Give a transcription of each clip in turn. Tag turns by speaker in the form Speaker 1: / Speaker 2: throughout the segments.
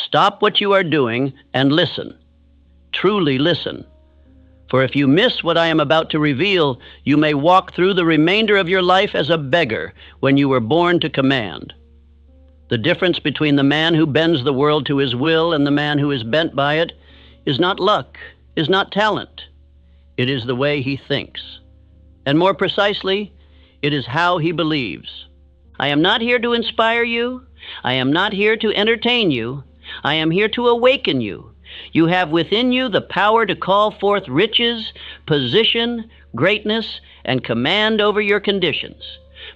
Speaker 1: Stop what you are doing and listen. Truly listen. For if you miss what I am about to reveal, you may walk through the remainder of your life as a beggar when you were born to command. The difference between the man who bends the world to his will and the man who is bent by it is not luck, is not talent. It is the way he thinks. And more precisely, it is how he believes. I am not here to inspire you. I am not here to entertain you. I am here to awaken you. You have within you the power to call forth riches, position, greatness, and command over your conditions.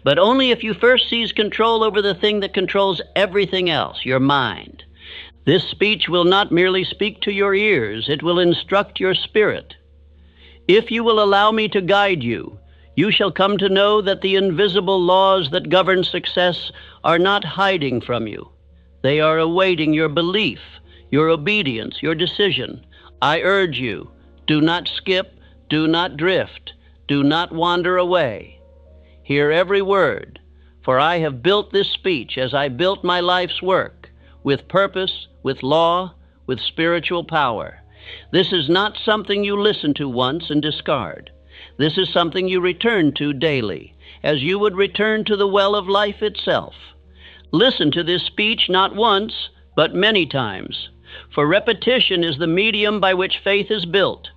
Speaker 1: But only if you first seize control over the thing that controls everything else, your mind. This speech will not merely speak to your ears, it will instruct your spirit. If you will allow me to guide you, you shall come to know that the invisible laws that govern success are not hiding from you. They are awaiting your belief, your obedience, your decision. I urge you, do not skip, do not drift, do not wander away. Hear every word, for I have built this speech as I built my life's work, with purpose, with law, with spiritual power. This is not something you listen to once and discard. This is something you return to daily, as you would return to the well of life itself. Listen to this speech not once, but many times, for repetition is the medium by which faith is built.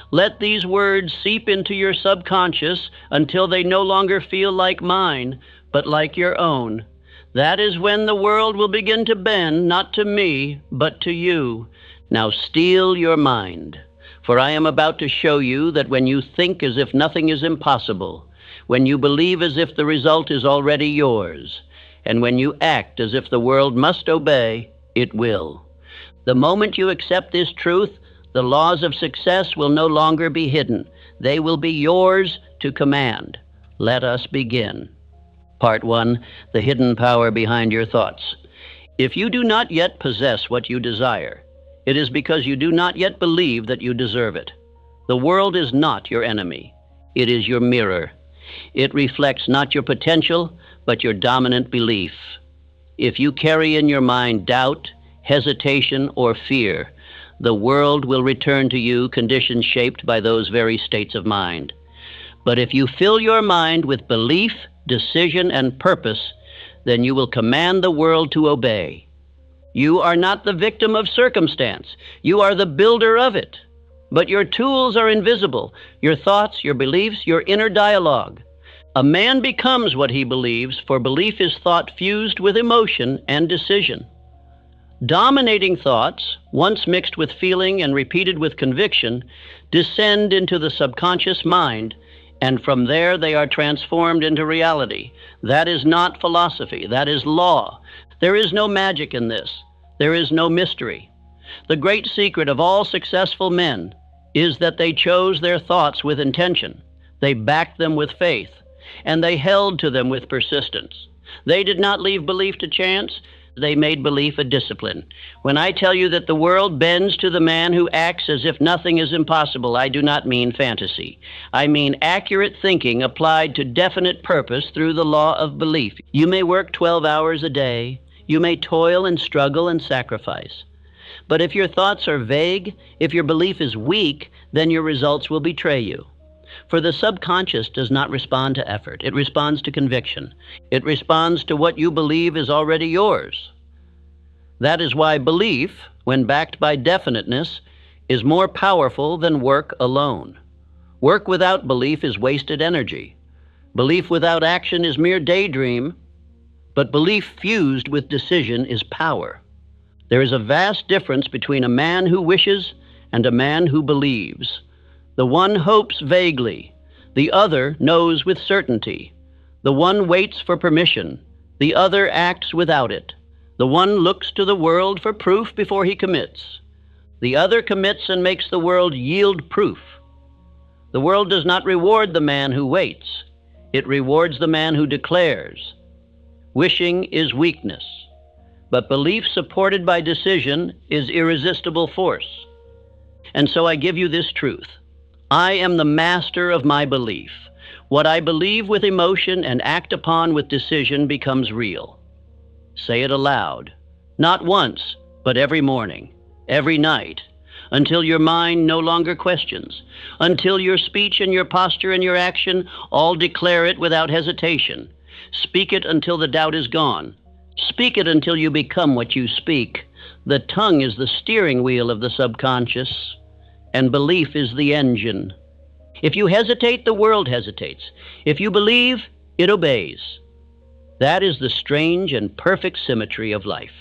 Speaker 1: Let these words seep into your subconscious until they no longer feel like mine, but like your own. That is when the world will begin to bend, not to me, but to you. Now steel your mind, for I am about to show you that when you think as if nothing is impossible, when you believe as if the result is already yours, and when you act as if the world must obey, it will. The moment you accept this truth, the laws of success will no longer be hidden. They will be yours to command. Let us begin. Part 1, the hidden power behind your thoughts. If you do not yet possess what you desire, it is because you do not yet believe that you deserve it. The world is not your enemy. It is your mirror. It reflects not your potential, but your dominant belief. If you carry in your mind doubt, hesitation, or fear, the world will return to you conditions shaped by those very states of mind. But if you fill your mind with belief, decision, and purpose, then you will command the world to obey. You are not the victim of circumstance. You are the builder of it. But your tools are invisible, your thoughts, your beliefs, your inner dialogue. A man becomes what he believes, for belief is thought fused with emotion and decision. Dominating thoughts, once mixed with feeling and repeated with conviction, descend into the subconscious mind, and from there they are transformed into reality. That is not philosophy, that is law. There is no magic in this. There is no mystery. The great secret of all successful men is that they chose their thoughts with intention. They backed them with faith, and they held to them with persistence. They did not leave belief to chance. They made belief a discipline. When I tell you that the world bends to the man who acts as if nothing is impossible, I do not mean fantasy. I mean accurate thinking applied to definite purpose through the law of belief. You may work 12 hours a day. You may toil and struggle and sacrifice. But if your thoughts are vague, if your belief is weak, then your results will betray you. For the subconscious does not respond to effort. It responds to conviction. It responds to what you believe is already yours. That is why belief, when backed by definiteness, is more powerful than work alone. Work without belief is wasted energy. Belief without action is mere daydream, but belief fused with decision is power. There is a vast difference between a man who wishes and a man who believes. The one hopes vaguely, the other knows with certainty. The one waits for permission, the other acts without it. The one looks to the world for proof before he commits. The other commits and makes the world yield proof. The world does not reward the man who waits. It rewards the man who declares. Wishing is weakness, but belief supported by decision is irresistible force. And so I give you this truth. I am the master of my belief. What I believe with emotion and act upon with decision becomes real. Say it aloud, not once, but every morning, every night, until your mind no longer questions, until your speech and your posture and your action all declare it without hesitation. Speak it until the doubt is gone. Speak it until you become what you speak. The tongue is the steering wheel of the subconscious, and belief is the engine. If you hesitate, the world hesitates. If you believe, it obeys. That is the strange and perfect symmetry of life.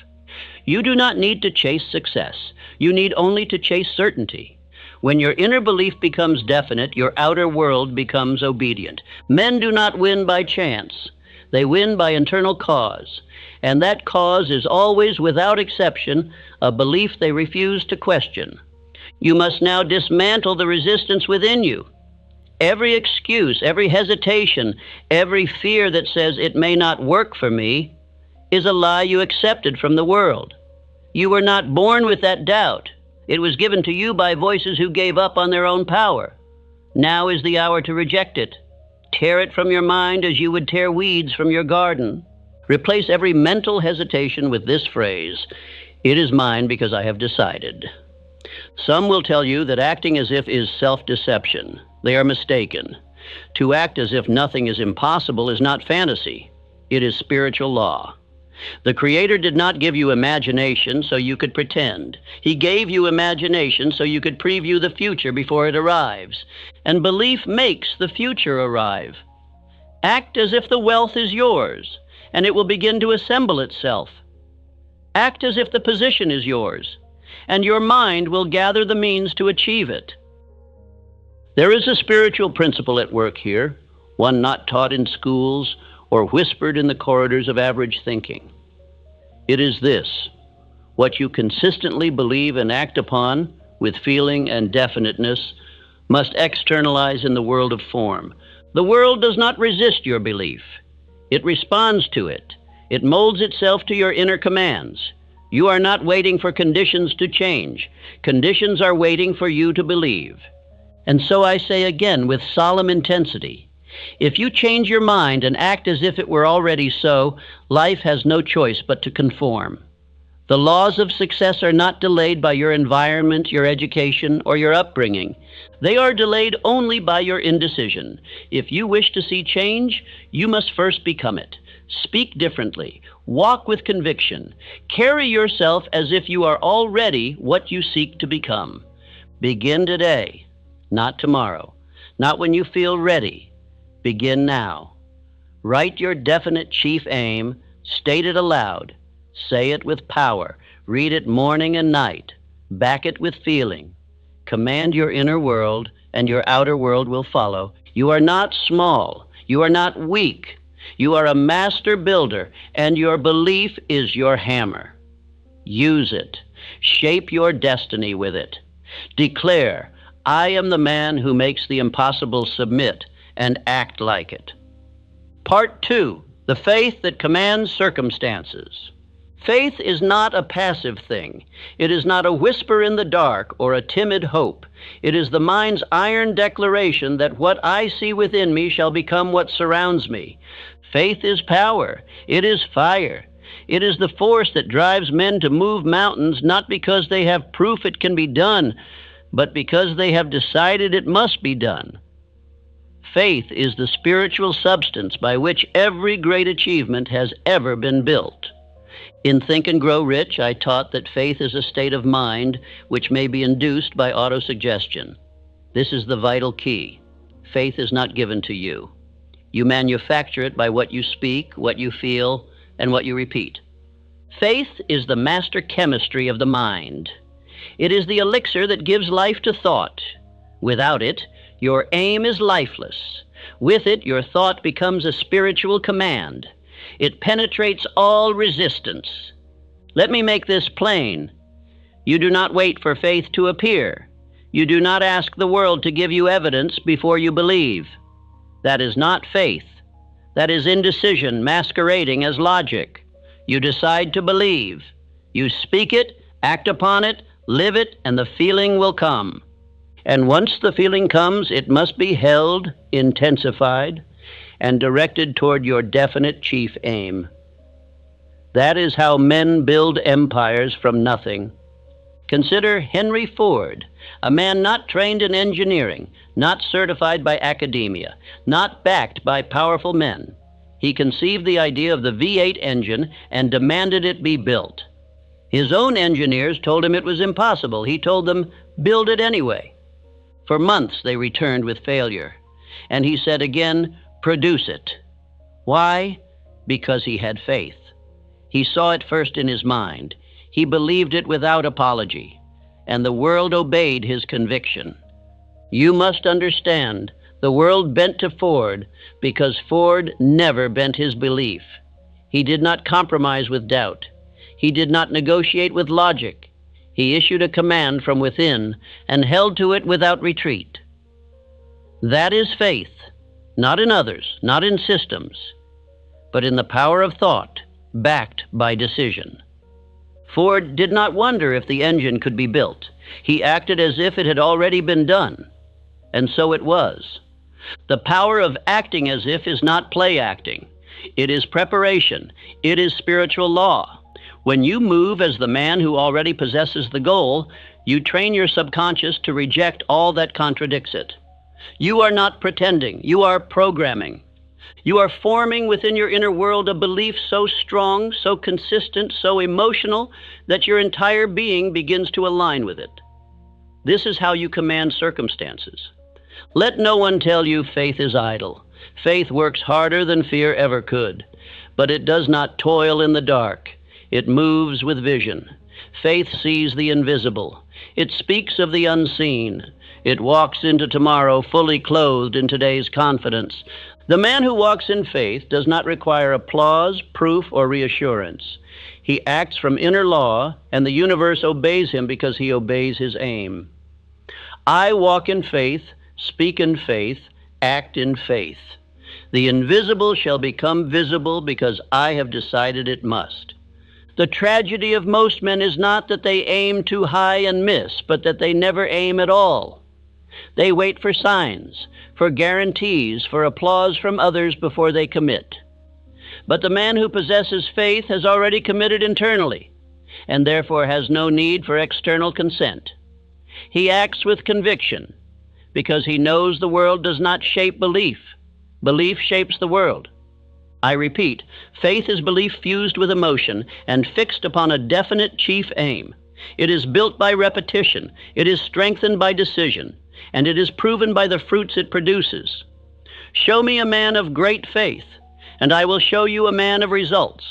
Speaker 1: You do not need to chase success. You need only to chase certainty. When your inner belief becomes definite, your outer world becomes obedient. Men do not win by chance. They win by internal cause. And that cause is always, without exception, a belief they refuse to question. You must now dismantle the resistance within you. Every excuse, every hesitation, every fear that says it may not work for me is a lie you accepted from the world. You were not born with that doubt. It was given to you by voices who gave up on their own power. Now is the hour to reject it. Tear it from your mind as you would tear weeds from your garden. Replace every mental hesitation with this phrase: "It is mine because I have decided." Some will tell you that acting as if is self-deception. They are mistaken. To act as if nothing is impossible is not fantasy. It is spiritual law. The Creator did not give you imagination so you could pretend. He gave you imagination so you could preview the future before it arrives. And belief makes the future arrive. Act as if the wealth is yours, and it will begin to assemble itself. Act as if the position is yours, and your mind will gather the means to achieve it. There is a spiritual principle at work here, one not taught in schools or whispered in the corridors of average thinking. It is this: what you consistently believe and act upon with feeling and definiteness must externalize in the world of form. The world does not resist your belief. It responds to it. It molds itself to your inner commands. You are not waiting for conditions to change. Conditions are waiting for you to believe. And so I say again with solemn intensity, if you change your mind and act as if it were already so, life has no choice but to conform. The laws of success are not delayed by your environment, your education, or your upbringing. They are delayed only by your indecision. If you wish to see change, you must first become it. Speak differently. Walk with conviction. Carry yourself as if you are already what you seek to become. Begin today, not tomorrow, not when you feel ready. Begin now. Write your definite chief aim, state it aloud, say it with power, read it morning and night, back it with feeling. Command your inner world, and your outer world will follow. You are not small. You are not weak. You are a master builder, and your belief is your hammer. Use it. Shape your destiny with it. Declare, "I am the man who makes the impossible submit," and act like it. Part 2, the faith that commands circumstances. Faith is not a passive thing. It is not a whisper in the dark or a timid hope. It is the mind's iron declaration that what I see within me shall become what surrounds me. Faith is power. It is fire. It is the force that drives men to move mountains, not because they have proof it can be done, but because they have decided it must be done. Faith is the spiritual substance by which every great achievement has ever been built. In Think and Grow Rich, I taught that faith is a state of mind which may be induced by autosuggestion. This is the vital key. Faith is not given to you. You manufacture it by what you speak, what you feel, and what you repeat. Faith is the master chemistry of the mind. It is the elixir that gives life to thought. Without it, your aim is lifeless. With it, your thought becomes a spiritual command. It penetrates all resistance. Let me make this plain. You do not wait for faith to appear. You do not ask the world to give you evidence before you believe. That is not faith. That is indecision masquerading as logic. You decide to believe. You speak it, act upon it, live it, and the feeling will come. And once the feeling comes, it must be held, intensified, and directed toward your definite chief aim. That is how men build empires from nothing. Consider Henry Ford, a man not trained in engineering, not certified by academia, not backed by powerful men. He conceived the idea of the V8 engine and demanded it be built. His own engineers told him it was impossible. He told them, "Build it anyway." For months they returned with failure. And he said again, "Produce it." Why? Because he had faith. He saw it first in his mind. He believed it without apology. And the world obeyed his conviction. You must understand, the world bent to Ford because Ford never bent his belief. He did not compromise with doubt. He did not negotiate with logic. He issued a command from within and held to it without retreat. That is faith, not in others, not in systems, but in the power of thought, backed by decision. Ford did not wonder if the engine could be built. He acted as if it had already been done. And so it was. The power of acting as if is not play acting. It is preparation. It is spiritual law. When you move as the man who already possesses the goal, you train your subconscious to reject all that contradicts it. You are not pretending. You are programming. You are forming within your inner world a belief so strong, so consistent, so emotional, that your entire being begins to align with it. This is how you command circumstances. Let no one tell you faith is idle. Faith works harder than fear ever could, but it does not toil in the dark. It moves with vision. Faith sees the invisible. It speaks of the unseen. It walks into tomorrow fully clothed in today's confidence. The man who walks in faith does not require applause, proof, or reassurance. He acts from inner law, and the universe obeys him because he obeys his aim. I walk in faith, speak in faith, act in faith. The invisible shall become visible because I have decided it must. The tragedy of most men is not that they aim too high and miss, but that they never aim at all. They wait for signs, for guarantees, for applause from others before they commit. But the man who possesses faith has already committed internally, and therefore has no need for external consent. He acts with conviction, because he knows the world does not shape belief. Belief shapes the world. I repeat, faith is belief fused with emotion and fixed upon a definite chief aim. It is built by repetition, it is strengthened by decision, and it is proven by the fruits it produces. Show me a man of great faith, and I will show you a man of results.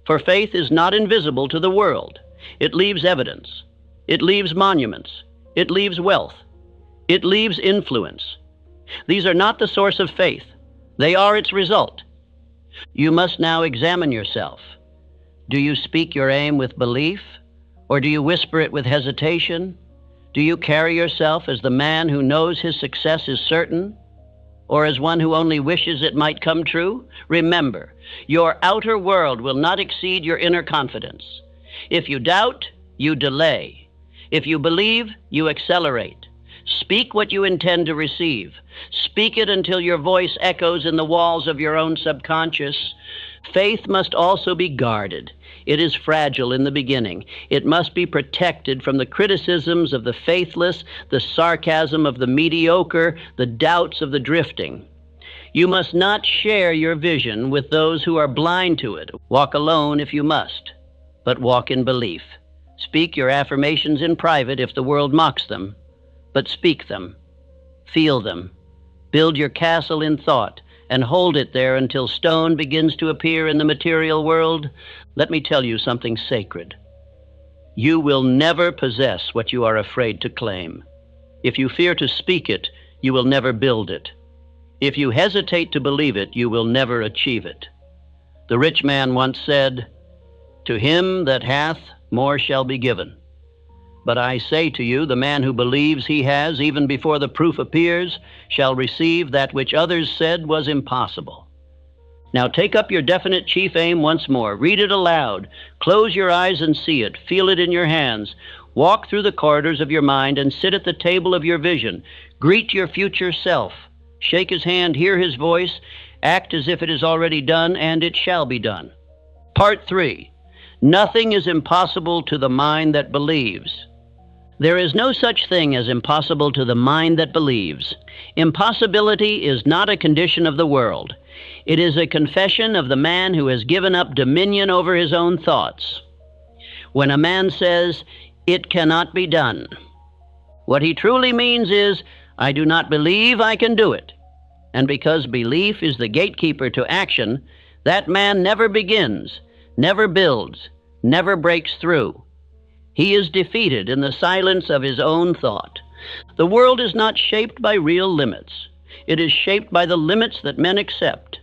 Speaker 1: For faith is not invisible to the world. It leaves evidence. It leaves monuments. It leaves wealth. It leaves influence. These are not the source of faith. They are its result. You must now examine yourself. Do you speak your aim with belief, or do you whisper it with hesitation? Do you carry yourself as the man who knows his success is certain, or as one who only wishes it might come true? Remember, your outer world will not exceed your inner confidence. If you doubt, you delay. If you believe, you accelerate. Speak what you intend to receive. Speak it until your voice echoes in the walls of your own subconscious. Faith must also be guarded. It is fragile in the beginning. It must be protected from the criticisms of the faithless, the sarcasm of the mediocre, the doubts of the drifting. You must not share your vision with those who are blind to it. Walk alone if you must, but walk in belief. Speak your affirmations in private if the world mocks them, but speak them. Feel them. Build your castle in thought and hold it there until stone begins to appear in the material world. Let me tell you something sacred. You will never possess what you are afraid to claim. If you fear to speak it, you will never build it. If you hesitate to believe it, you will never achieve it. The rich man once said, "To him that hath, more shall be given." But I say to you, the man who believes he has, even before the proof appears, shall receive that which others said was impossible. Now take up your definite chief aim once more. Read it aloud. Close your eyes and see it. Feel it in your hands. Walk through the corridors of your mind and sit at the table of your vision. Greet your future self. Shake his hand, hear his voice. Act as if it is already done, and it shall be done. Part 3. Nothing is impossible to the mind that believes. There is no such thing as impossible to the mind that believes. Impossibility is not a condition of the world. It is a confession of the man who has given up dominion over his own thoughts. When a man says, "It cannot be done," what he truly means is, "I do not believe I can do it." And because belief is the gatekeeper to action, that man never begins, never builds, never breaks through. He is defeated in the silence of his own thought. The world is not shaped by real limits. It is shaped by the limits that men accept.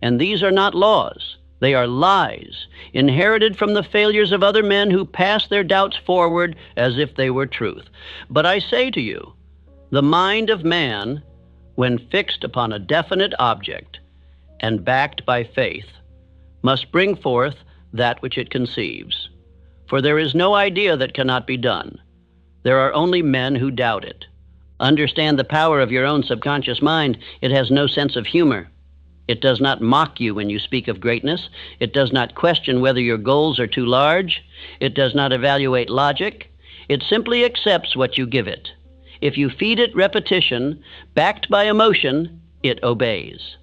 Speaker 1: And these are not laws. They are lies, inherited from the failures of other men who pass their doubts forward as if they were truth. But I say to you, the mind of man, when fixed upon a definite object and backed by faith, must bring forth that which it conceives. For there is no idea that cannot be done. There are only men who doubt it. Understand the power of your own subconscious mind. It has no sense of humor. It does not mock you when you speak of greatness. It does not question whether your goals are too large. It does not evaluate logic. It simply accepts what you give it. If you feed it repetition, backed by emotion, it obeys.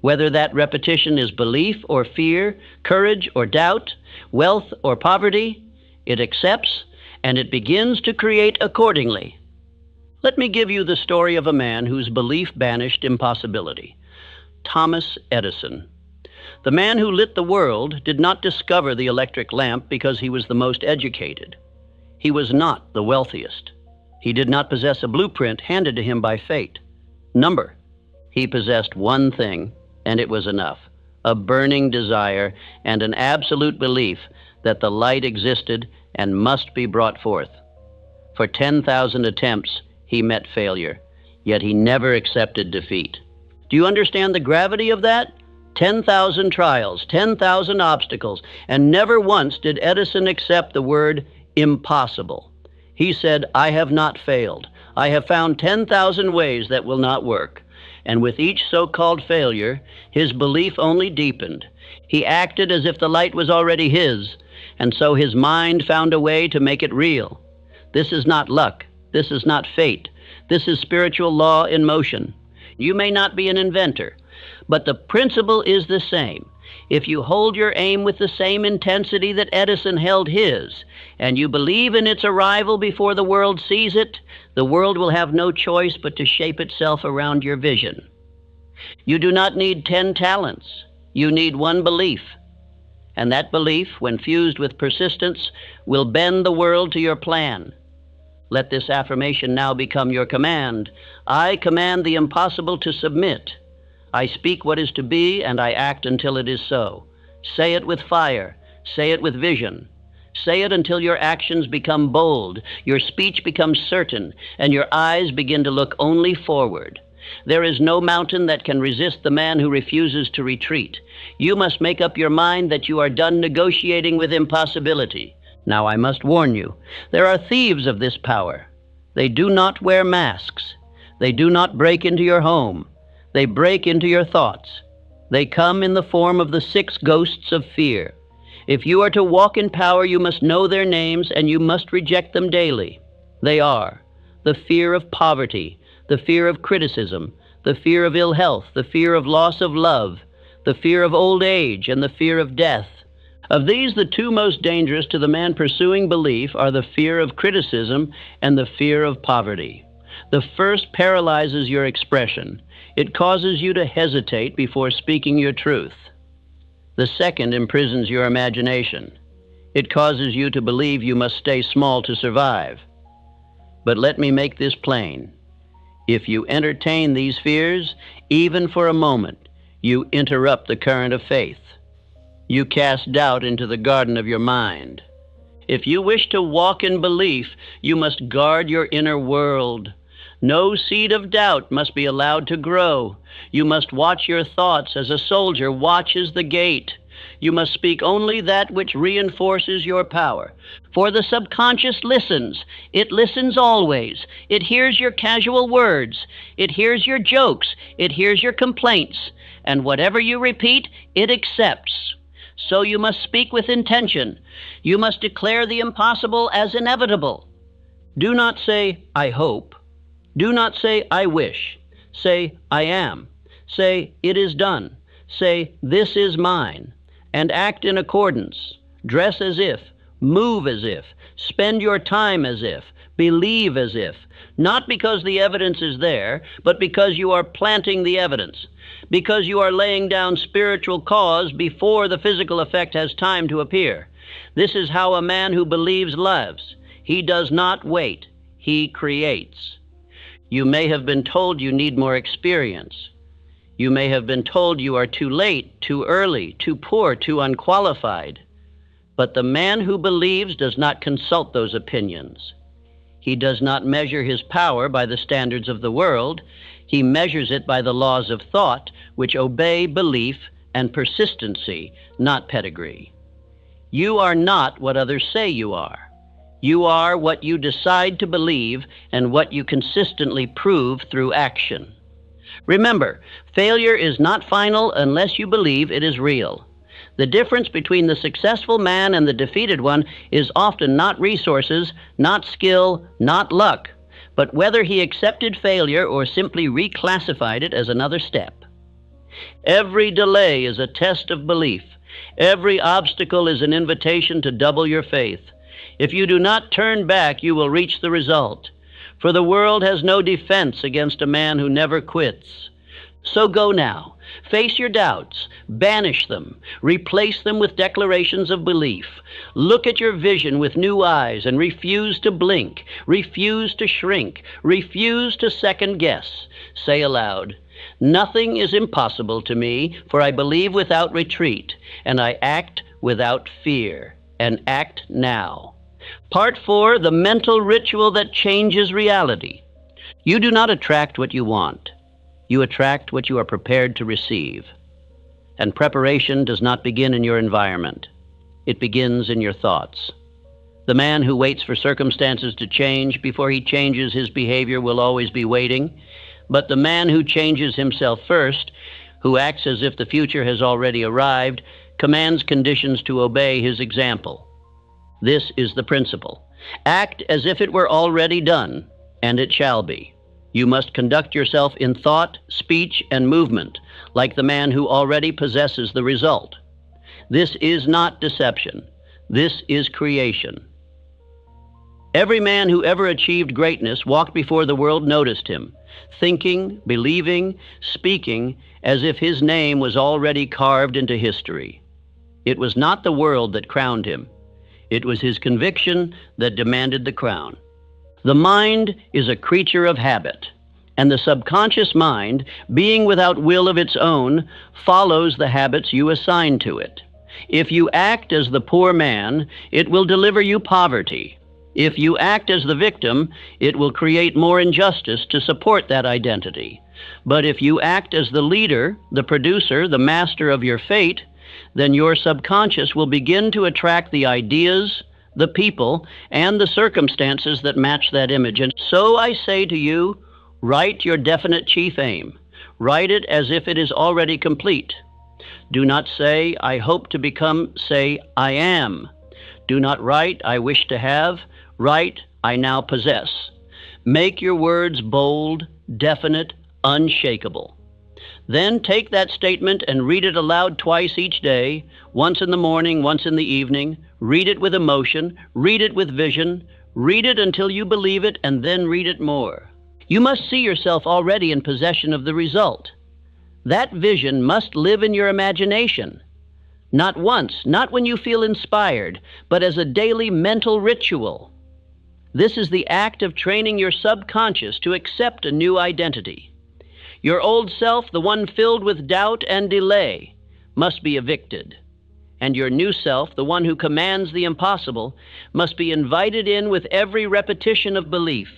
Speaker 1: Whether that repetition is belief or fear, courage or doubt, wealth or poverty, it accepts and it begins to create accordingly. Let me give you the story of a man whose belief banished impossibility. Thomas Edison. The man who lit the world did not discover the electric lamp because he was the most educated. He was not the wealthiest. He did not possess a blueprint handed to him by fate. Number. He possessed one thing, and it was enough: a burning desire and an absolute belief that the light existed and must be brought forth. For 10,000 attempts, he met failure, yet he never accepted defeat. Do you understand the gravity of that? 10,000 trials, 10,000 obstacles, and never once did Edison accept the word impossible. He said, "I have not failed. I have found 10,000 ways that will not work." And with each so-called failure, his belief only deepened. He acted as if the light was already his, and so his mind found a way to make it real. This is not luck. This is not fate. This is spiritual law in motion. You may not be an inventor, but the principle is the same. If you hold your aim with the same intensity that Edison held his, and you believe in its arrival before the world sees it, the world will have no choice but to shape itself around your vision. You do not need 10 talents. You need one belief. And that belief, when fused with persistence, will bend the world to your plan. Let this affirmation now become your command. I command the impossible to submit. I speak what is to be, and I act until it is so. Say it with fire. Say it with vision. Say it until your actions become bold, your speech becomes certain, and your eyes begin to look only forward. There is no mountain that can resist the man who refuses to retreat. You must make up your mind that you are done negotiating with impossibility. Now I must warn you, there are thieves of this power. They do not wear masks. They do not break into your home. They break into your thoughts. They come in the form of the 6 ghosts of fear. If you are to walk in power, you must know their names and you must reject them daily. They are the fear of poverty, the fear of criticism, the fear of ill health, the fear of loss of love, the fear of old age, and the fear of death. Of these, the 2 most dangerous to the man pursuing belief are the fear of criticism and the fear of poverty. The first paralyzes your expression. It causes you to hesitate before speaking your truth. The second imprisons your imagination. It causes you to believe you must stay small to survive. But let me make this plain. If you entertain these fears, even for a moment, you interrupt the current of faith. You cast doubt into the garden of your mind. If you wish to walk in belief, you must guard your inner world. No seed of doubt must be allowed to grow. You must watch your thoughts as a soldier watches the gate. You must speak only that which reinforces your power. For the subconscious listens. It listens always. It hears your casual words. It hears your jokes. It hears your complaints. And whatever you repeat, it accepts. So you must speak with intention. You must declare the impossible as inevitable. Do not say, I hope. Do not say, I wish. Say, I am. Say, it is done. Say, this is mine. And act in accordance. Dress as if. Move as if. Spend your time as if. Believe as if. Not because the evidence is there, but because you are planting the evidence. Because you are laying down spiritual cause before the physical effect has time to appear. This is how a man who believes lives. He does not wait. He creates. You may have been told you need more experience. You may have been told you are too late, too early, too poor, too unqualified. But the man who believes does not consult those opinions. He does not measure his power by the standards of the world. He measures it by the laws of thought, which obey belief and persistency, not pedigree. You are not what others say you are. You are what you decide to believe and what you consistently prove through action. Remember, failure is not final unless you believe it is real. The difference between the successful man and the defeated one is often not resources, not skill, not luck, but whether he accepted failure or simply reclassified it as another step. Every delay is a test of belief. Every obstacle is an invitation to double your faith. If you do not turn back, you will reach the result. For the world has no defense against a man who never quits. So go now. Face your doubts. Banish them. Replace them with declarations of belief. Look at your vision with new eyes and refuse to blink. Refuse to shrink. Refuse to second guess. Say aloud, nothing is impossible to me, for I believe without retreat, and I act without fear, and act now. Part 4, the mental ritual that changes reality. You do not attract what you want. You attract what you are prepared to receive. And preparation does not begin in your environment. It begins in your thoughts. The man who waits for circumstances to change before he changes his behavior will always be waiting. But the man who changes himself first, who acts as if the future has already arrived, commands conditions to obey his example. This is the principle. Act as if it were already done, and it shall be. You must conduct yourself in thought, speech, and movement, like the man who already possesses the result. This is not deception. This is creation. Every man who ever achieved greatness walked before the world noticed him, thinking, believing, speaking, as if his name was already carved into history. It was not the world that crowned him. It was his conviction that demanded the crown. The mind is a creature of habit, and the subconscious mind, being without will of its own, follows the habits you assign to it. If you act as the poor man, it will deliver you poverty. If you act as the victim, it will create more injustice to support that identity. But if you act as the leader, the producer, the master of your fate, then your subconscious will begin to attract the ideas, the people, and the circumstances that match that image. And so I say to you, write your definite chief aim. Write it as if it is already complete. Do not say, I hope to become, say, I am. Do not write, I wish to have. Write, I now possess. Make your words bold, definite, unshakable. Then take that statement and read it aloud twice each day, once in the morning, once in the evening. Read it with emotion, read it with vision, read it until you believe it, and then read it more. You must see yourself already in possession of the result. That vision must live in your imagination. Not once, not when you feel inspired, but as a daily mental ritual. This is the act of training your subconscious to accept a new identity. Your old self, the one filled with doubt and delay, must be evicted. And your new self, the one who commands the impossible, must be invited in with every repetition of belief.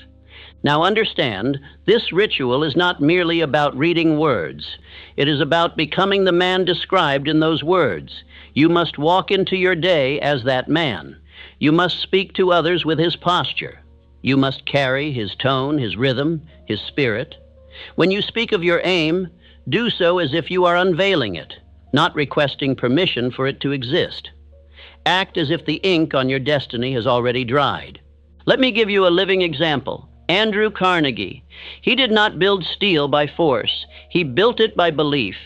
Speaker 1: Now understand, this ritual is not merely about reading words. It is about becoming the man described in those words. You must walk into your day as that man. You must speak to others with his posture. You must carry his tone, his rhythm, his spirit. When you speak of your aim, do so as if you are unveiling it, not requesting permission for it to exist. Act as if the ink on your destiny has already dried. Let me give you a living example. Andrew Carnegie. He did not build steel by force. He built it by belief.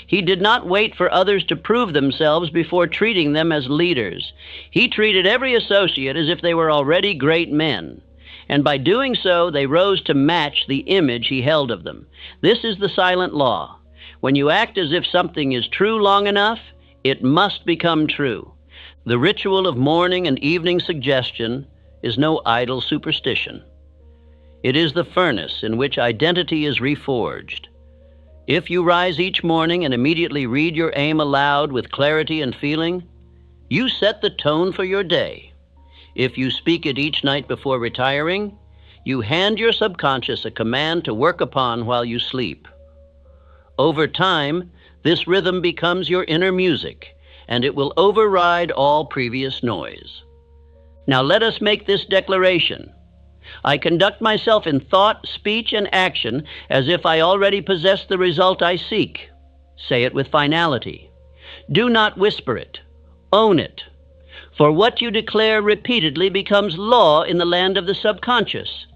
Speaker 1: He did not wait for others to prove themselves before treating them as leaders. He treated every associate as if they were already great men. And by doing so, they rose to match the image he held of them. This is the silent law. When you act as if something is true long enough, it must become true. The ritual of morning and evening suggestion is no idle superstition. It is the furnace in which identity is reforged. If you rise each morning and immediately read your aim aloud with clarity and feeling, you set the tone for your day. If you speak it each night before retiring, you hand your subconscious a command to work upon while you sleep. Over time, this rhythm becomes your inner music, and it will override all previous noise. Now let us make this declaration. I conduct myself in thought, speech, and action as if I already possess the result I seek. Say it with finality. Do not whisper it. Own it. For what you declare repeatedly becomes law in the land of the subconscious.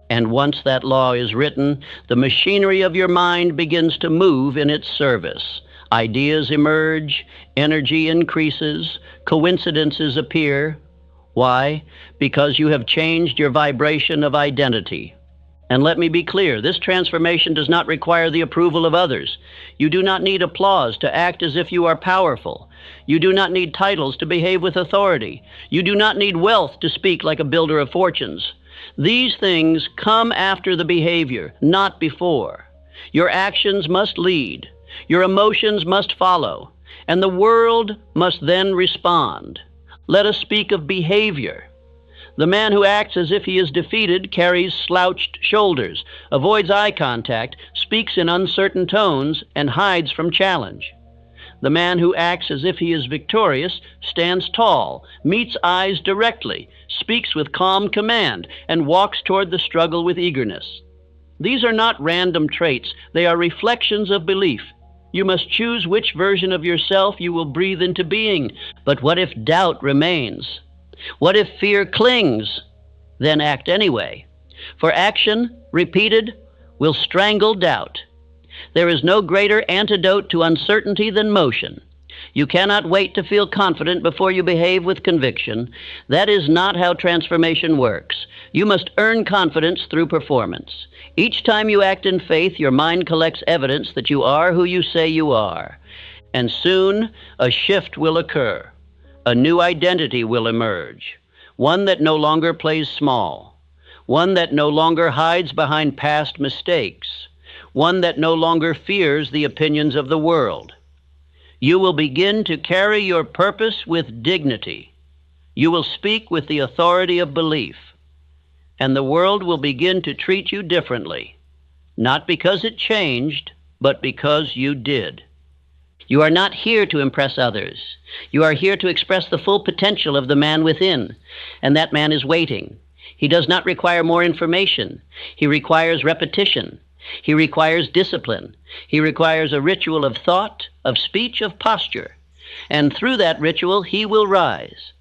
Speaker 1: And once that law is written, the machinery of your mind begins to move in its service. Ideas emerge, energy increases, coincidences appear. Why? Because you have changed your vibration of identity. And let me be clear, this transformation does not require the approval of others. You do not need applause to act as if you are powerful. You do not need titles to behave with authority. You do not need wealth to speak like a builder of fortunes. These things come after the behavior, not before. Your actions must lead. Your emotions must follow. And the world must then respond. Let us speak of behavior. The man who acts as if he is defeated carries slouched shoulders, avoids eye contact, speaks in uncertain tones, and hides from challenge. The man who acts as if he is victorious stands tall, meets eyes directly, speaks with calm command, and walks toward the struggle with eagerness. These are not random traits. They are reflections of belief. You must choose which version of yourself you will breathe into being. But what if doubt remains? What if fear clings? Then act anyway. For action, repeated, will strangle doubt. There is no greater antidote to uncertainty than motion. You cannot wait to feel confident before you behave with conviction. That is not how transformation works. You must earn confidence through performance. Each time you act in faith, your mind collects evidence that you are who you say you are. And soon, a shift will occur. A new identity will emerge. One that no longer plays small. One that no longer hides behind past mistakes. One that no longer fears the opinions of the world. You will begin to carry your purpose with dignity. You will speak with the authority of belief. And the world will begin to treat you differently, not because it changed, but because you did. You are not here to impress others. You are here to express the full potential of the man within, and that man is waiting. He does not require more information. He requires repetition. He requires discipline. He requires a ritual of thought, of speech, of posture. And through that ritual, he will rise.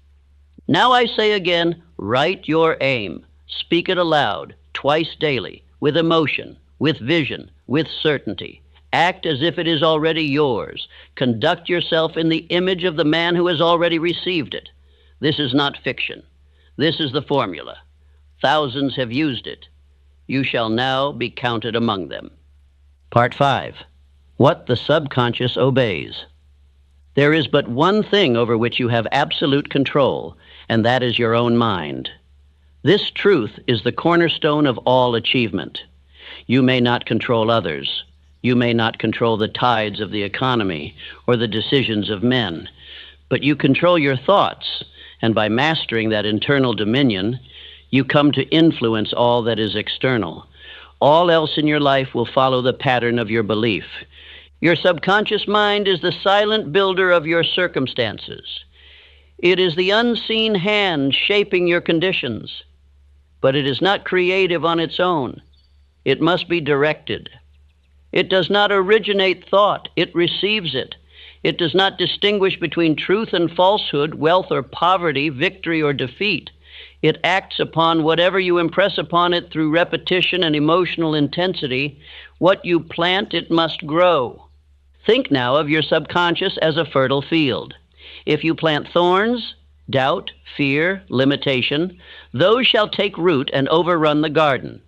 Speaker 1: Now I say again, write your aim. Speak it aloud, twice daily, with emotion, with vision, with certainty. Act as if it is already yours. Conduct yourself in the image of the man who has already received it. This is not fiction. This is the formula. Thousands have used it. You shall now be counted among them. Part 5. What the subconscious obeys. There is but one thing over which you have absolute control, and that is your own mind. This truth is the cornerstone of all achievement. You may not control others. You may not control the tides of the economy or the decisions of men, but you control your thoughts, and by mastering that internal dominion, you come to influence all that is external. All else in your life will follow the pattern of your belief. Your subconscious mind is the silent builder of your circumstances. It is the unseen hand shaping your conditions, but it is not creative on its own. It must be directed. It does not originate thought, it receives it. It does not distinguish between truth and falsehood, wealth or poverty, victory or defeat. It acts upon whatever you impress upon it through repetition and emotional intensity. What you plant, it must grow. Think now of your subconscious as a fertile field. If you plant thorns, doubt, fear, limitation, those shall take root and overrun the garden.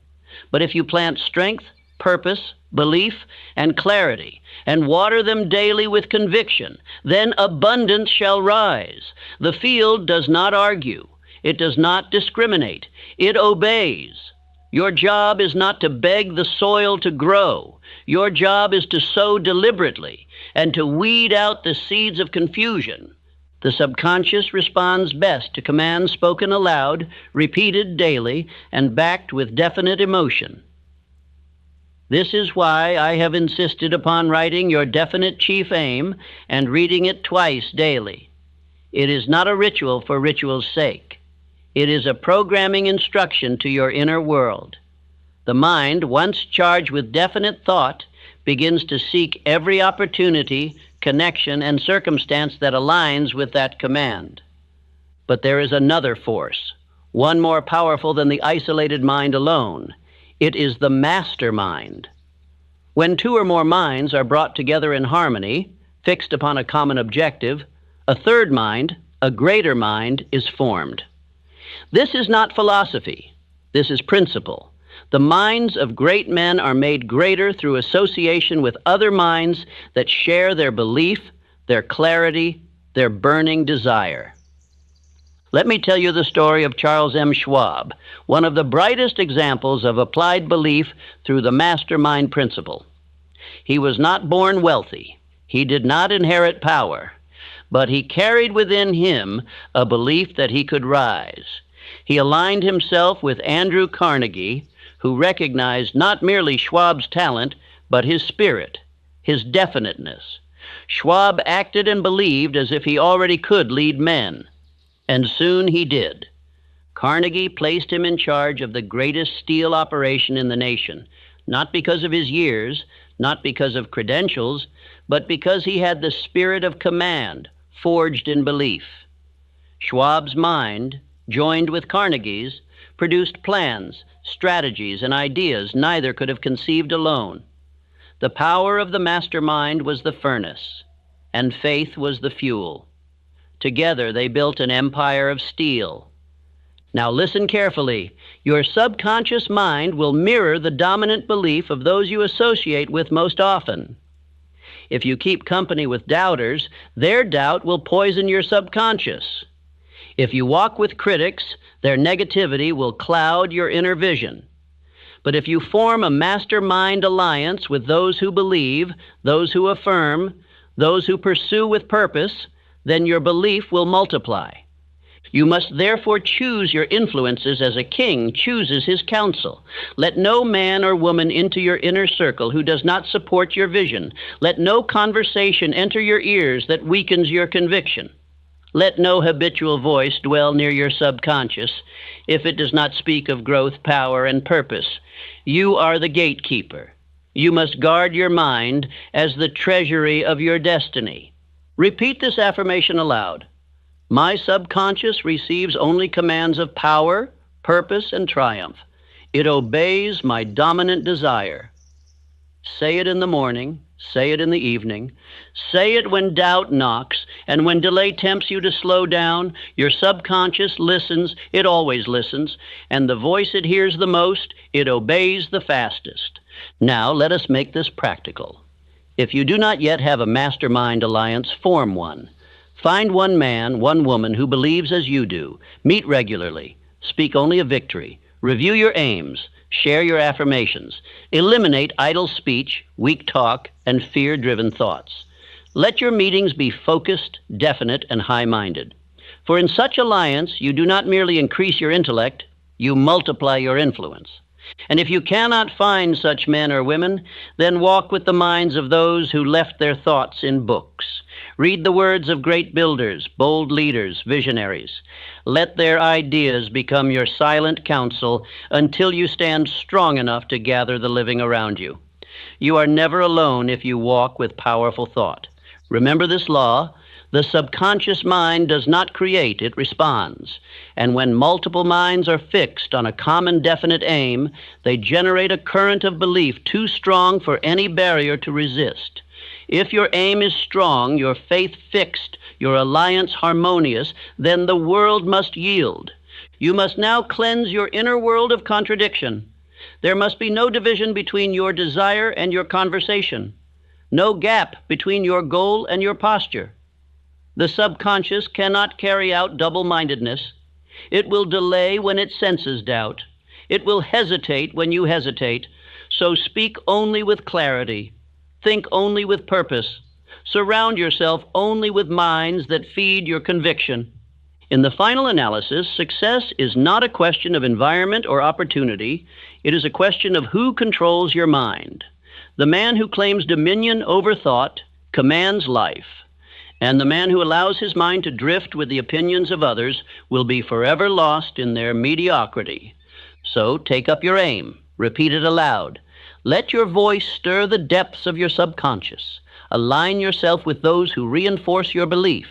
Speaker 1: But if you plant strength, purpose, belief, and clarity, and water them daily with conviction, then abundance shall rise. The field does not argue. It does not discriminate. It obeys. Your job is not to beg the soil to grow. Your job is to sow deliberately and to weed out the seeds of confusion. The subconscious responds best to commands spoken aloud, repeated daily, and backed with definite emotion. This is why I have insisted upon writing your definite chief aim and reading it twice daily. It is not a ritual for ritual's sake. It is a programming instruction to your inner world. The mind, once charged with definite thought, begins to seek every opportunity, connection, and circumstance that aligns with that command. But there is another force, one more powerful than the isolated mind alone. It is the mastermind. When two or more minds are brought together in harmony, fixed upon a common objective, a third mind, a greater mind, is formed. This is not philosophy. This is principle. The minds of great men are made greater through association with other minds that share their belief, their clarity, their burning desire. Let me tell you the story of Charles M. Schwab, one of the brightest examples of applied belief through the Mastermind Principle. He was not born wealthy. He did not inherit power, but he carried within him a belief that he could rise. He aligned himself with Andrew Carnegie, who recognized not merely Schwab's talent, but his spirit, his definiteness. Schwab acted and believed as if he already could lead men, and soon he did. Carnegie placed him in charge of the greatest steel operation in the nation, not because of his years, not because of credentials, but because he had the spirit of command, forged in belief. Schwab's mind, joined with Carnegie's, produced plans, strategies, and ideas neither could have conceived alone. The power of the mastermind was the furnace, and faith was the fuel. Together they built an empire of steel. Now listen carefully. Your subconscious mind will mirror the dominant belief of those you associate with most often. If you keep company with doubters, their doubt will poison your subconscious. If you walk with critics, their negativity will cloud your inner vision. But if you form a mastermind alliance with those who believe, those who affirm, those who pursue with purpose, then your belief will multiply. You must therefore choose your influences as a king chooses his counsel. Let no man or woman into your inner circle who does not support your vision. Let no conversation enter your ears that weakens your conviction. Let no habitual voice dwell near your subconscious if it does not speak of growth, power, and purpose. You are the gatekeeper. You must guard your mind as the treasury of your destiny. Repeat this affirmation aloud. My subconscious receives only commands of power, purpose, and triumph. It obeys my dominant desire. Say it in the morning. Say it in the evening. Say it when doubt knocks, and when delay tempts you to slow down. Your subconscious listens, it always listens, and the voice it hears the most, it obeys the fastest. Now let us make this practical. If you do not yet have a mastermind alliance, form one. Find one man, one woman who believes as you do. Meet regularly. Speak only of victory. Review your aims. Share your affirmations. Eliminate idle speech, weak talk, and fear-driven thoughts. Let your meetings be focused, definite, and high-minded. For in such alliance, you do not merely increase your intellect, you multiply your influence. And if you cannot find such men or women, then walk with the minds of those who left their thoughts in books. Read the words of great builders, bold leaders, visionaries. Let their ideas become your silent counsel until you stand strong enough to gather the living around you. You are never alone if you walk with powerful thought. Remember this law: the subconscious mind does not create, it responds. And when multiple minds are fixed on a common definite aim, they generate a current of belief too strong for any barrier to resist. If your aim is strong, your faith fixed, your alliance harmonious, then the world must yield. You must now cleanse your inner world of contradiction. There must be no division between your desire and your conversation, no gap between your goal and your posture. The subconscious cannot carry out double-mindedness. It will delay when it senses doubt. It will hesitate when you hesitate. So speak only with clarity. Think only with purpose. Surround yourself only with minds that feed your conviction. In the final analysis, success is not a question of environment or opportunity. It is a question of who controls your mind. The man who claims dominion over thought commands life, and the man who allows his mind to drift with the opinions of others will be forever lost in their mediocrity. So take up your aim. Repeat it aloud. Let your voice stir the depths of your subconscious. Align yourself with those who reinforce your belief.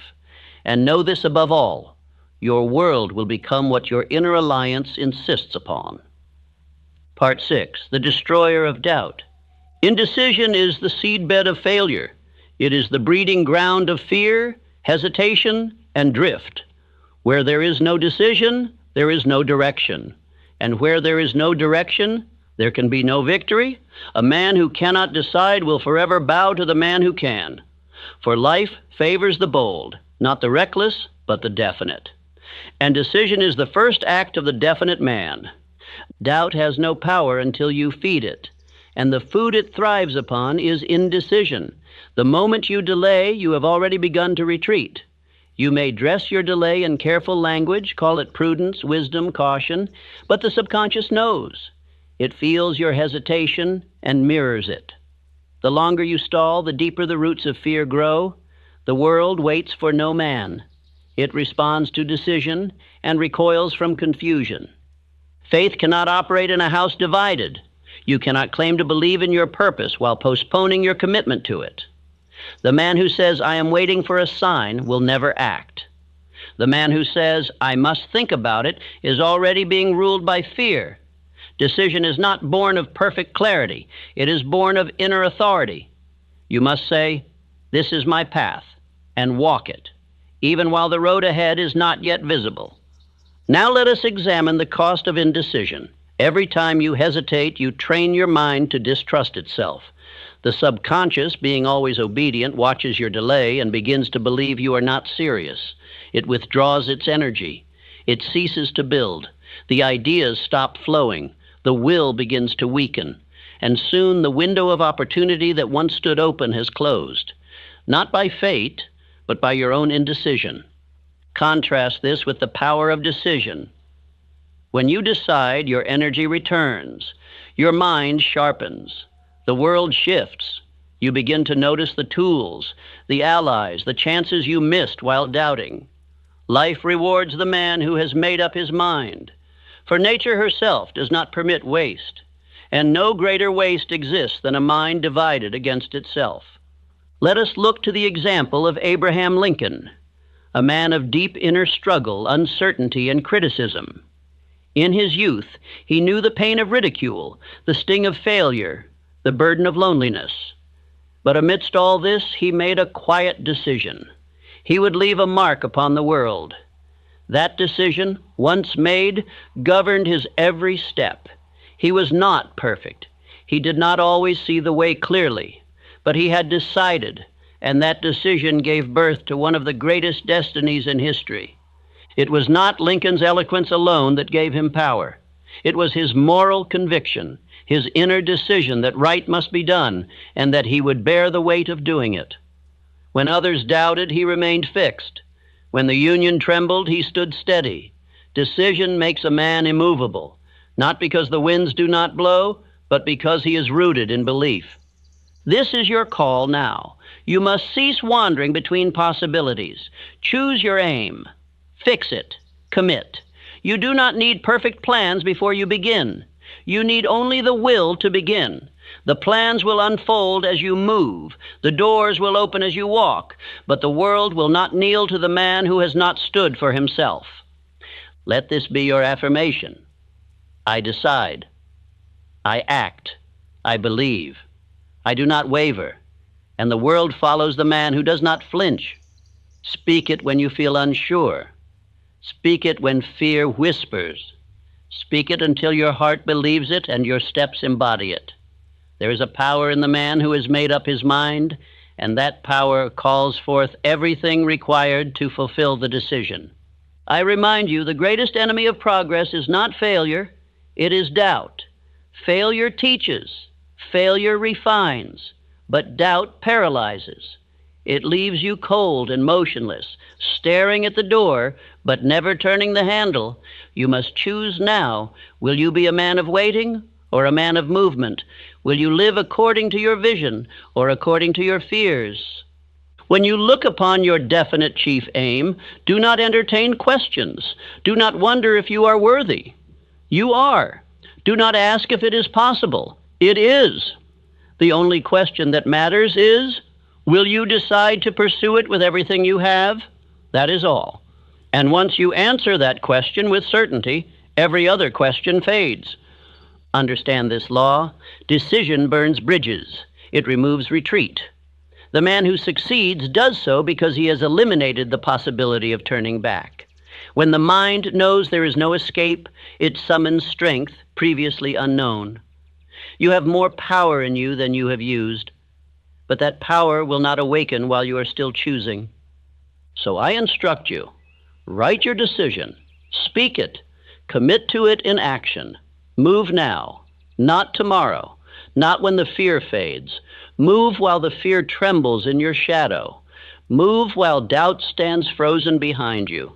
Speaker 1: And know this above all: your world will become what your inner alliance insists upon. Part 6, the destroyer of doubt. Indecision is the seedbed of failure. It is the breeding ground of fear, hesitation, and drift. Where there is no decision, there is no direction. And where there is no direction, there can be no victory. A man who cannot decide will forever bow to the man who can. For life favors the bold, not the reckless, but the definite. And decision is the first act of the definite man. Doubt has no power until you feed it, and the food it thrives upon is indecision. The moment you delay, you have already begun to retreat. You may dress your delay in careful language, call it prudence, wisdom, caution, but the subconscious knows. It feels your hesitation and mirrors it. The longer you stall, the deeper the roots of fear grow. The world waits for no man. It responds to decision and recoils from confusion. Faith cannot operate in a house divided. You cannot claim to believe in your purpose while postponing your commitment to it. The man who says, "I am waiting for a sign," will never act. The man who says, "I must think about it," is already being ruled by fear. Decision is not born of perfect clarity. It is born of inner authority. You must say, "This is my path," and walk it, even while the road ahead is not yet visible. Now let us examine the cost of indecision. Every time you hesitate, you train your mind to distrust itself. The subconscious, being always obedient, watches your delay and begins to believe you are not serious. It withdraws its energy. It ceases to build. The ideas stop flowing. The will begins to weaken. And soon the window of opportunity that once stood open has closed. Not by fate, but by your own indecision. Contrast this with the power of decision. When you decide, your energy returns. Your mind sharpens. The world shifts. You begin to notice the tools, the allies, the chances you missed while doubting. Life rewards the man who has made up his mind. For nature herself does not permit waste, and no greater waste exists than a mind divided against itself. Let us look to the example of Abraham Lincoln, a man of deep inner struggle, uncertainty, and criticism. In his youth, he knew the pain of ridicule, the sting of failure, the burden of loneliness. But amidst all this, he made a quiet decision. He would leave a mark upon the world. That decision, once made, governed his every step. He was not perfect. He did not always see the way clearly, but he had decided, and that decision gave birth to one of the greatest destinies in history. It was not Lincoln's eloquence alone that gave him power. It was his moral conviction, his inner decision that right must be done, and that he would bear the weight of doing it. When others doubted, he remained fixed. When the Union trembled, he stood steady. Decision makes a man immovable, not because the winds do not blow, but because he is rooted in belief. This is your call now. You must cease wandering between possibilities. Choose your aim. Fix it. Commit. You do not need perfect plans before you begin. You need only the will to begin. The plans will unfold as you move. The doors will open as you walk, but the world will not kneel to the man who has not stood for himself. Let this be your affirmation. I decide. I act. I believe. I do not waver. And the world follows the man who does not flinch. Speak it when you feel unsure. Speak it when fear whispers. Speak it until your heart believes it and your steps embody it. There is a power in the man who has made up his mind, and that power calls forth everything required to fulfill the decision. I remind you, the greatest enemy of progress is not failure, it is doubt. Failure teaches, failure refines, but doubt paralyzes. It leaves you cold and motionless, staring at the door, but never turning the handle. You must choose now. Will you be a man of waiting or a man of movement? Will you live according to your vision or according to your fears? When you look upon your definite chief aim, do not entertain questions. Do not wonder if you are worthy. You are. Do not ask if it is possible. It is. The only question that matters is, will you decide to pursue it with everything you have? That is all. And once you answer that question with certainty, every other question fades. Understand this law. Decision burns bridges. It removes retreat. The man who succeeds does so because he has eliminated the possibility of turning back. When the mind knows there is no escape, it summons strength previously unknown. You have more power in you than you have used, but that power will not awaken while you are still choosing. So I instruct you, write your decision, speak it, commit to it in action. Move now, not tomorrow, not when the fear fades. Move while the fear trembles in your shadow. Move while doubt stands frozen behind you.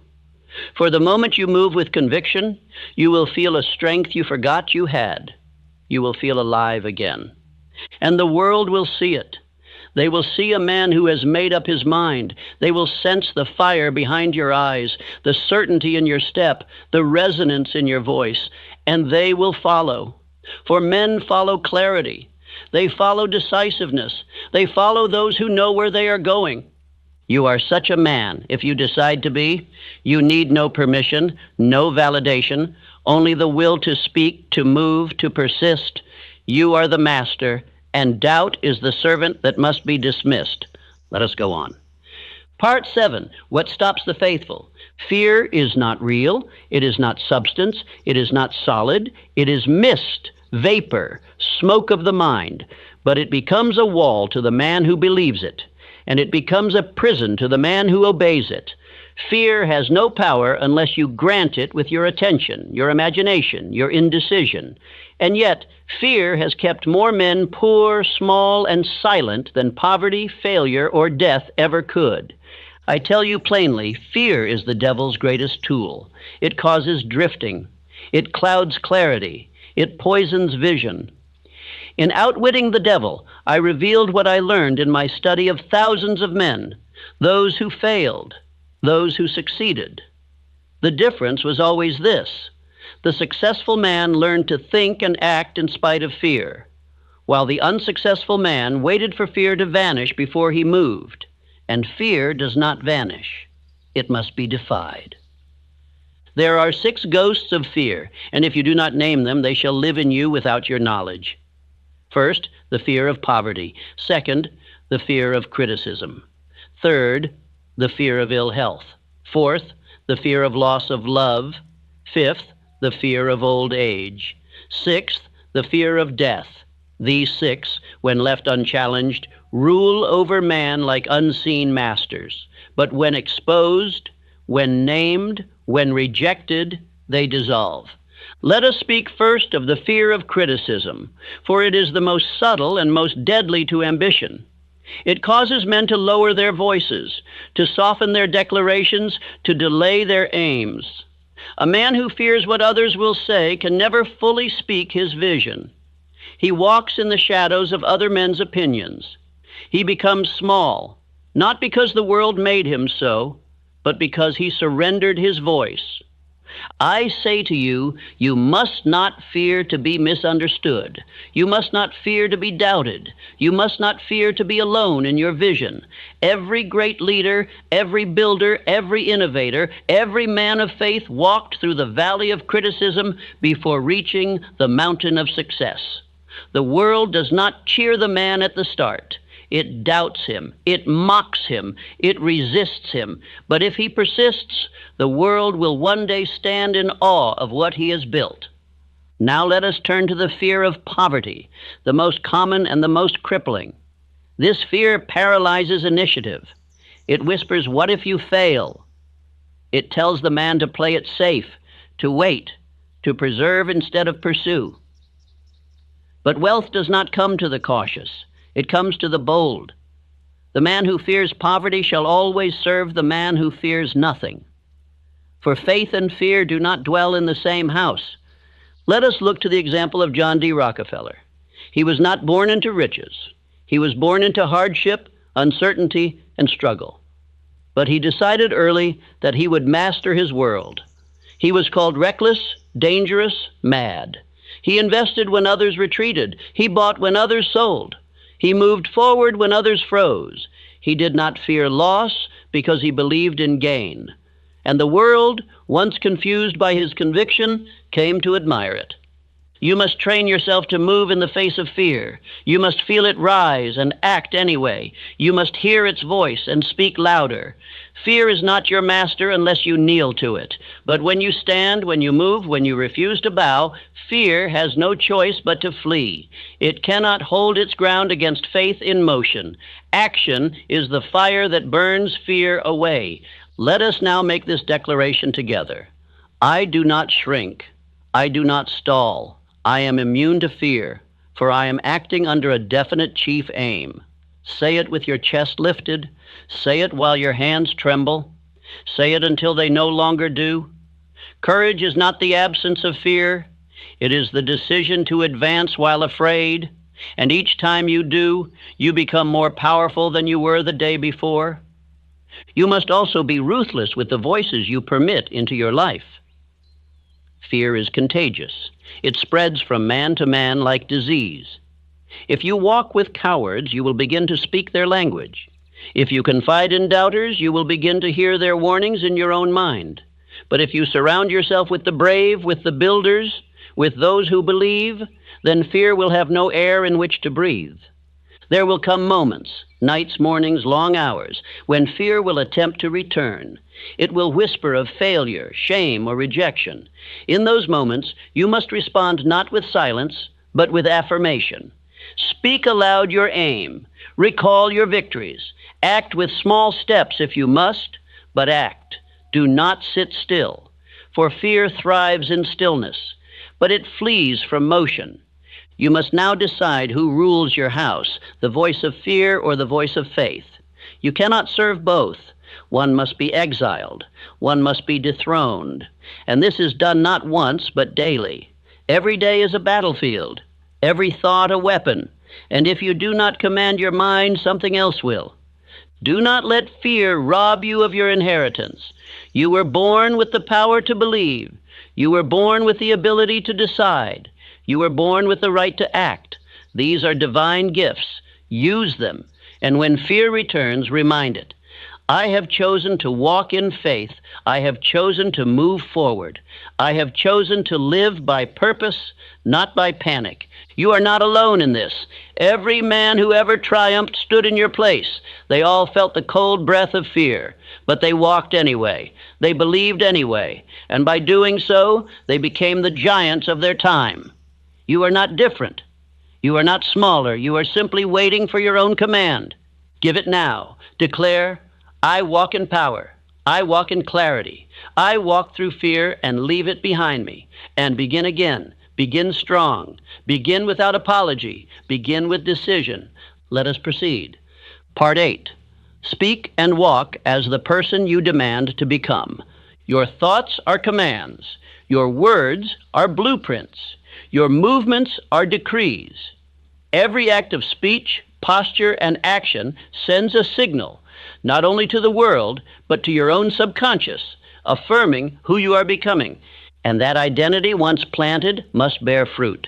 Speaker 1: For the moment you move with conviction, you will feel a strength you forgot you had. You will feel alive again. And the world will see it. They will see a man who has made up his mind. They will sense the fire behind your eyes, the certainty in your step, the resonance in your voice, and they will follow. For men follow clarity. They follow decisiveness. They follow those who know where they are going. You are such a man if you decide to be. You need no permission, no validation, only the will to speak, to move, to persist. You are the master, and doubt is the servant that must be dismissed. Let us go on. Part 7, what stops the faithful? Fear is not real. It is not substance. It is not solid. It is mist, vapor, smoke of the mind. But it becomes a wall to the man who believes it, and it becomes a prison to the man who obeys it. Fear has no power unless you grant it with your attention, your imagination, your indecision. And yet, fear has kept more men poor, small, and silent than poverty, failure, or death ever could. I tell you plainly, fear is the devil's greatest tool. It causes drifting. It clouds clarity. It poisons vision. In outwitting the devil, I revealed what I learned in my study of thousands of men, those who failed, those who succeeded. The difference was always this: the successful man learned to think and act in spite of fear, while the unsuccessful man waited for fear to vanish before he moved. And fear does not vanish. It must be defied. There are 6 ghosts of fear, and if you do not name them, they shall live in you without your knowledge. First, the fear of poverty. Second, the fear of criticism. Third, the fear of ill health. Fourth, the fear of loss of love. Fifth, the fear of old age. Sixth, the fear of death. These 6, when left unchallenged, rule over man like unseen masters. But when exposed, when named, when rejected, they dissolve. Let us speak first of the fear of criticism, for it is the most subtle and most deadly to ambition. It causes men to lower their voices, to soften their declarations, to delay their aims. A man who fears what others will say can never fully speak his vision. He walks in the shadows of other men's opinions. He becomes small, not because the world made him so, but because he surrendered his voice. I say to you, you must not fear to be misunderstood. You must not fear to be doubted. You must not fear to be alone in your vision. Every great leader, every builder, every innovator, every man of faith walked through the valley of criticism before reaching the mountain of success. The world does not cheer the man at the start. It doubts him, it mocks him, it resists him. But if he persists, the world will one day stand in awe of what he has built. Now let us turn to the fear of poverty, the most common and the most crippling. This fear paralyzes initiative. It whispers, "What if you fail?" It tells the man to play it safe, to wait, to preserve instead of pursue. But wealth does not come to the cautious. It comes to the bold. The man who fears poverty shall always serve the man who fears nothing. For faith and fear do not dwell in the same house. Let us look to the example of John D. Rockefeller. He was not born into riches. He was born into hardship, uncertainty, and struggle. But he decided early that he would master his world. He was called reckless, dangerous, mad. He invested when others retreated. He bought when others sold. He moved forward when others froze. He did not fear loss because he believed in gain. And the world, once confused by his conviction, came to admire it. You must train yourself to move in the face of fear. You must feel it rise and act anyway. You must hear its voice and speak louder. Fear is not your master unless you kneel to it. But when you stand, when you move, when you refuse to bow, fear has no choice but to flee. It cannot hold its ground against faith in motion. Action is the fire that burns fear away. Let us now make this declaration together. I do not shrink. I do not stall. I am immune to fear, for I am acting under a definite chief aim. Say it with your chest lifted. Say it while your hands tremble. Say it until they no longer do. Courage is not the absence of fear. It is the decision to advance while afraid. And each time you do, you become more powerful than you were the day before. You must also be ruthless with the voices you permit into your life. Fear is contagious. It spreads from man to man like disease. If you walk with cowards, you will begin to speak their language. If you confide in doubters, you will begin to hear their warnings in your own mind. But if you surround yourself with the brave, with the builders, with those who believe, then fear will have no air in which to breathe. There will come moments, nights, mornings, long hours, when fear will attempt to return. It will whisper of failure, shame, or rejection. In those moments, you must respond not with silence, but with affirmation. Speak aloud your aim. Recall your victories. Act with small steps if you must, but act. Do not sit still, for fear thrives in stillness, but it flees from motion. You must now decide who rules your house, the voice of fear or the voice of faith. You cannot serve both. One must be exiled. One must be dethroned. And this is done not once, but daily. Every day is a battlefield, every thought a weapon. And if you do not command your mind, something else will. Do not let fear rob you of your inheritance. You were born with the power to believe. You were born with the ability to decide. You were born with the right to act. These are divine gifts. Use them. And when fear returns, remind it. I have chosen to walk in faith. I have chosen to move forward. I have chosen to live by purpose, not by panic. You are not alone in this. Every man who ever triumphed stood in your place. They all felt the cold breath of fear, but they walked anyway. They believed anyway. And by doing so, they became the giants of their time. You are not different. You are not smaller. You are simply waiting for your own command. Give it now. Declare, I walk in power. I walk in clarity. I walk through fear and leave it behind me. And begin again. Begin strong. Begin without apology. Begin with decision. Let us proceed. Part 8. Speak and walk as the person you demand to become. Your thoughts are commands. Your words are blueprints. Your movements are decrees. Every act of speech, posture, and action sends a signal, not only to the world, but to your own subconscious, affirming who you are becoming. And that identity, once planted, must bear fruit.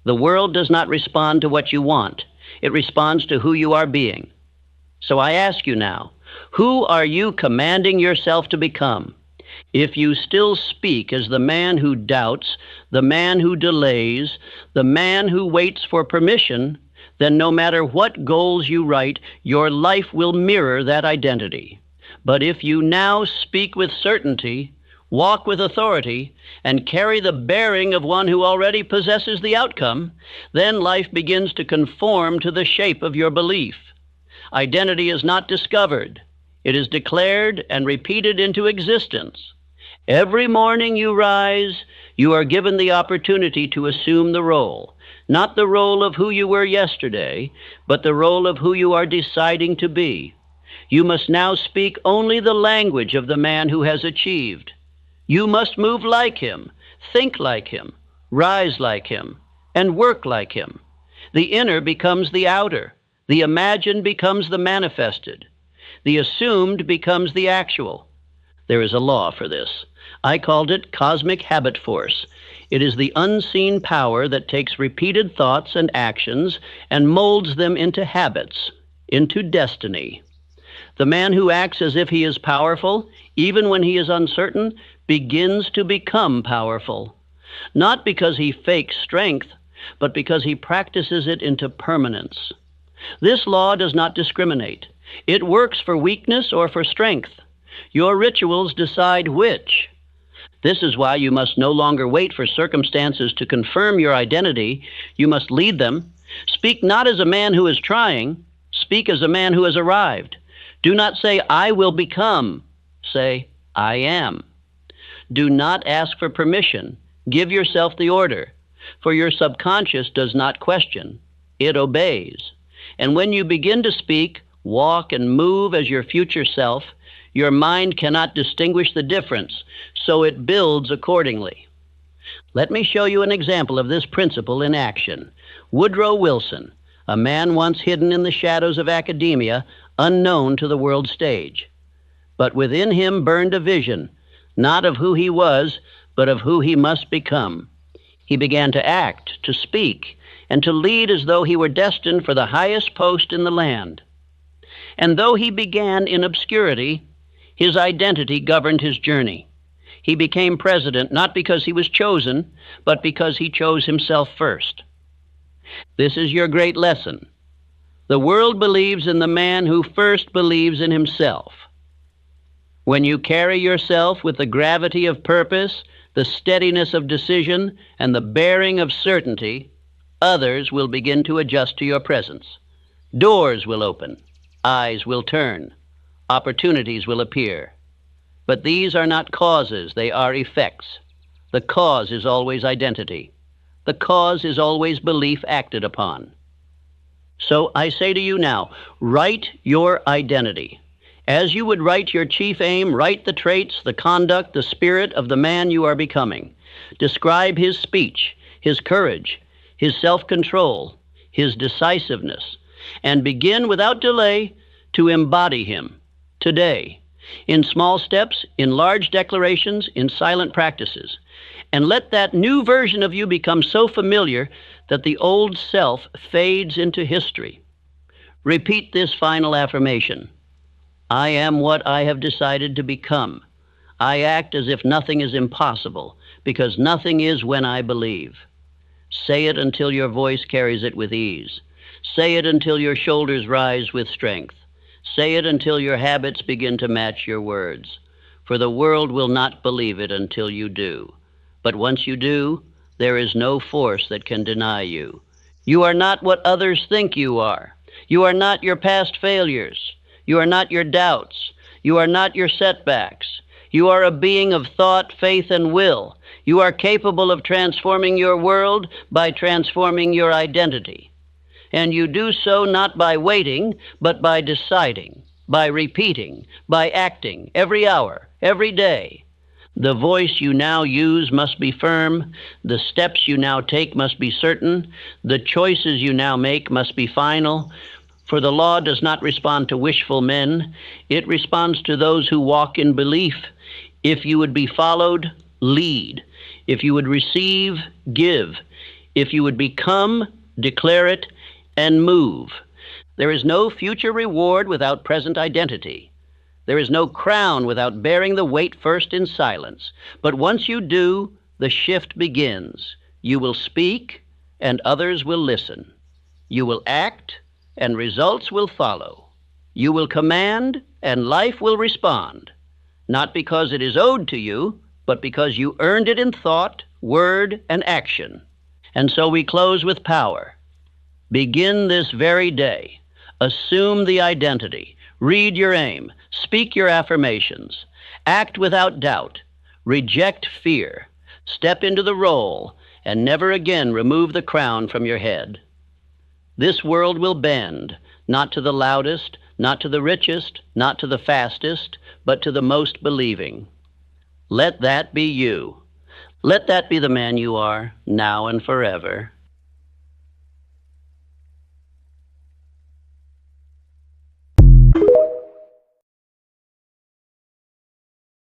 Speaker 1: The world does not respond to what you want. It responds to who you are being. So I ask you now, who are you commanding yourself to become? If you still speak as the man who doubts, the man who delays, the man who waits for permission, then no matter what goals you write, your life will mirror that identity. But if you now speak with certainty, walk with authority, and carry the bearing of one who already possesses the outcome, then life begins to conform to the shape of your belief. Identity is not discovered. It is declared and repeated into existence. Every morning you rise, you are given the opportunity to assume the role. Not the role of who you were yesterday, but the role of who you are deciding to be. You must now speak only the language of the man who has achieved. You must move like him, think like him, rise like him, and work like him. The inner becomes the outer. The imagined becomes the manifested. The assumed becomes the actual. There is a law for this. I called it cosmic habit force. It is the unseen power that takes repeated thoughts and actions and molds them into habits, into destiny. The man who acts as if he is powerful, even when he is uncertain, begins to become powerful. Not because he fakes strength, but because he practices it into permanence. This law does not discriminate. It works for weakness or for strength. Your rituals decide which. This is why you must no longer wait for circumstances to confirm your identity. You must lead them. Speak not as a man who is trying. Speak as a man who has arrived. Do not say, I will become. Say, I am. Do not ask for permission. Give yourself the order. For your subconscious does not question. It obeys. And when you begin to speak, walk, and move as your future self, your mind cannot distinguish the difference, so it builds accordingly. Let me show you an example of this principle in action. Woodrow Wilson, a man once hidden in the shadows of academia, unknown to the world stage. But within him burned a vision, not of who he was, but of who he must become. He began to act, to speak, and to lead as though he were destined for the highest post in the land. And though he began in obscurity, his identity governed his journey. He became president not because he was chosen, but because he chose himself first. This is your great lesson. The world believes in the man who first believes in himself. When you carry yourself with the gravity of purpose, the steadiness of decision, and the bearing of certainty, others will begin to adjust to your presence. Doors will open. Eyes will turn. Opportunities will appear. But these are not causes, they are effects. The cause is always identity. The cause is always belief acted upon. So I say to you now, write your identity. As you would write your chief aim, write the traits, the conduct, the spirit of the man you are becoming. Describe his speech, his courage, his self-control, his decisiveness, and begin without delay to embody him today, in small steps, in large declarations, in silent practices. And let that new version of you become so familiar that the old self fades into history. Repeat this final affirmation. I am what I have decided to become. I act as if nothing is impossible, because nothing is when I believe. Say it until your voice carries it with ease. Say it until your shoulders rise with strength. Say it until your habits begin to match your words. For the world will not believe it until you do. But once you do, there is no force that can deny you. You are not what others think you are. You are not your past failures. You are not your doubts. You are not your setbacks. You are a being of thought, faith, and will. You are capable of transforming your world by transforming your identity. And you do so not by waiting, but by deciding, by repeating, by acting every hour, every day. The voice you now use must be firm. The steps you now take must be certain. The choices you now make must be final. For the law does not respond to wishful men. It responds to those who walk in belief. If you would be followed, lead. If you would receive, give. If you would become, declare it, and move. There is no future reward without present identity. There is no crown without bearing the weight first in silence. But once you do, the shift begins. You will speak, and others will listen. You will act, and results will follow. You will command, and life will respond. Not because it is owed to you, but because you earned it in thought, word, and action. And so we close with power. Begin this very day. Assume the identity. Read your aim. Speak your affirmations. Act without doubt. Reject fear. Step into the role, and never again remove the crown from your head. This world will bend, not to the loudest, not to the richest, not to the fastest, but to the most believing. Let that be you. Let that be the man you are, now and forever.